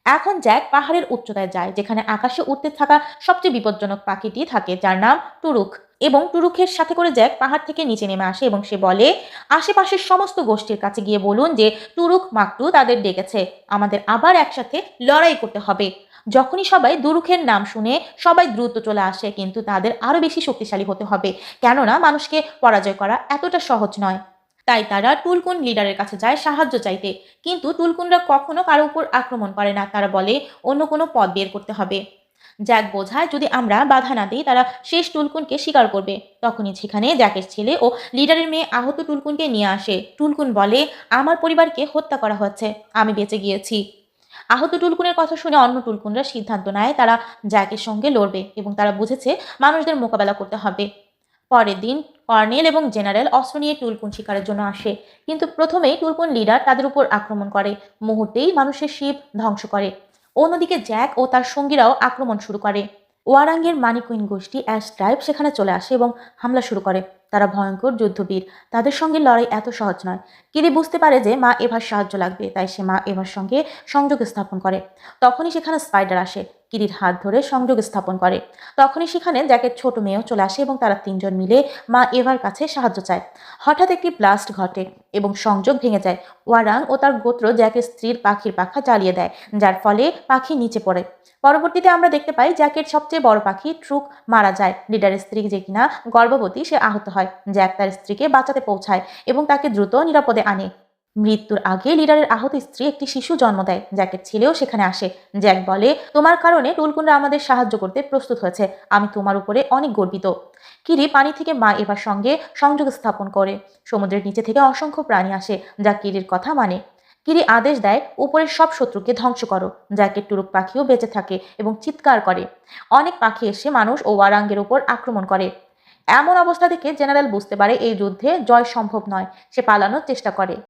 এখন জ্যাক পাহাড়ের উচ্চতায় যায়, যেখানে আকাশে উড়তে থাকা সবচেয়ে বিপজ্জনক পাখিটি থাকে, যার নাম টুরুক। এবং টুরুকের সাথে করে জ্যাক পাহাড় থেকে নিচে নেমে আসে এবং সে বলে, আশেপাশের সমস্ত গোষ্ঠীর কাছে গিয়ে বলুন যে টুরুক মাকটু তাদের ডেকেছে, আমাদের আবার একসাথে লড়াই করতে হবে। যখনই সবাই দুরুখের নাম শুনে সবাই দ্রুত চলে আসে, কিন্তু তাদের আরো বেশি শক্তিশালী হতে হবে, কেননা মানুষকে পরাজয় করা এতটা সহজ নয়। তাই তারা টুলকুন লিডারের কাছে যায় সাহায্য চাইতে। কিন্তু টুলকুনরা কখনো কারো উপর আক্রমণ করে না, তারা বলে অন্য কোনো পথ বের করতে হবে। জ্যাক বোঝায় যদি আমরা বাধা না দিই তারা শেষ টুলকুনকে শিকার করবে। তখনই সেখানে জ্যাকের ছেলে ও লিডারের মেয়ে আহত টুলকুনকে নিয়ে আসে। টুলকুন বলে, আমার পরিবারকে হত্যা করা হচ্ছে, আমি বেঁচে গিয়েছি। আহত টুলকুনের কথা শুনে অন্য টুলকুনরা সিদ্ধান্ত নেয় তারা জ্যাকের সঙ্গে লড়বে এবং তারা বুঝেছে মানুষদের মোকাবেলা করতে হবে। পরের দিন কর্নেল এবং জেনারেল অস্ত্র নিয়ে টুলকুন শিকারের জন্য আসে, কিন্তু প্রথমেই টুলকুন লিডার তাদের উপর আক্রমণ করে, মুহূর্তেই মানুষের শিব ধ্বংস করে। অন্যদিকে জ্যাক ও তার সঙ্গীরাও আক্রমণ শুরু করে। ওয়ারাঙ্গের মানিকুইন গোষ্ঠী অ্যাশ ট্রাইব সেখানে চলে আসে এবং হামলা শুরু করে। তারা ভয়ঙ্কর যুদ্ধবীর, তাদের সঙ্গে লড়াই এত সহজ নয়। কিরি বুঝতে পারে যে মা এভার সাহায্য লাগবে, তাই সে মা এভার সঙ্গে সংযোগ স্থাপন করে। তখনই সেখানে স্পাইডার আসে, কিরির হাত ধরে সংযোগ স্থাপন করে। তখনই সেখানে জ্যাকের ছোট মেয়েও চলে আসে এবং তারা তিনজন মিলে মা এভার কাছে সাহায্য চায়। হঠাৎ একটি ব্লাস্ট ঘটে এবং সংযোগ ভেঙে যায়। ওয়ারাং ও তার গোত্র জ্যাকের স্ত্রীর পাখির পাখা জ্বালিয়ে দেয়, যার ফলে পাখি নিচে পড়ে। পরবর্তীতে আমরা দেখতে পাই জ্যাকের সবচেয়ে বড় পাখি ট্রুক মারা যায়। লিডারের স্ত্রী যে কিনা গর্ভবতী, সে আহত হয়। জ্যাক তার স্ত্রীকে বাঁচাতে পৌঁছায় এবং তাকে দ্রুত নিরাপদে আনে। মৃত্যুর আগে লিডারের আহত স্ত্রী একটি শিশু জন্ম দেয়। জ্যাকের ছেলেও সেখানে আসে। জ্যাক বলে, তোমার কারণে টুলকুনরা আমাদের সাহায্য করতে প্রস্তুত হয়েছে, আমি তোমার উপরে অনেক গর্বিত। কিরি পানি থেকে মা এভার সঙ্গে সংযোগ স্থাপন করে। সমুদ্রের নিচে থেকে অসংখ্য প্রাণী আসে যা কিরির কথা মানে। কিরি আদেশ দেয়, উপরের সব শত্রুকে ধ্বংস করো। জ্যাকের টুরুক পাখিও বেঁচে থাকে এবং চিৎকার করে। অনেক পাখি এসে মানুষ ও ওয়ারাঙ্গের উপর আক্রমণ করে। এমন অবস্থা দেখে জেনারেল বুঝতে পারে এই যুদ্ধে জয় সম্ভব নয়। সে পালানোর চেষ্টা করে।